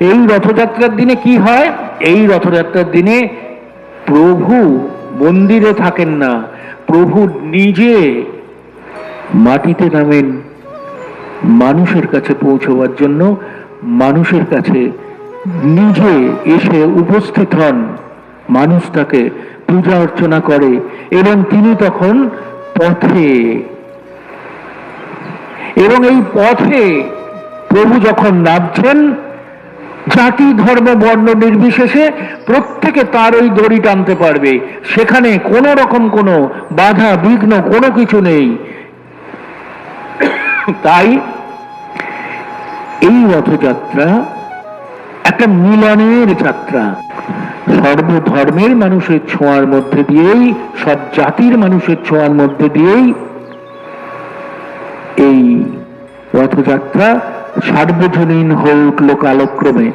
এই রথযাত্রার দিনে কি হয়? এই রথযাত্রার দিনে প্রভু মন্দিরে থাকেন না, প্রভু নিজে মাটিতে নামেন মানুষের কাছে পৌঁছবার জন্য, মানুষের কাছে নিজে এসে উপস্থিত হন, মানুষ তাকে পূজা অর্চনা করে এবং তিনি তখন পথে, এবং এই পথে প্রভু যখন নামছেন, জাতি ধর্ম বর্ণ নির্বিশেষে প্রত্যেকে তার ওই দড়ি টানতে পারবে, সেখানে কোনো রকম কোনো বাধা বিঘ্ন কোনো কিছু নেই। তাই এই রথযাত্রা একটা মিলনের যাত্রা, সর্বধর্মের মানুষের ছোঁয়ার মধ্যে দিয়েই, সব জাতির মানুষের ছোঁয়ার মধ্যে দিয়েই এই রথযাত্রা সার্বজনীন হয়ে উঠল কালক্রমে।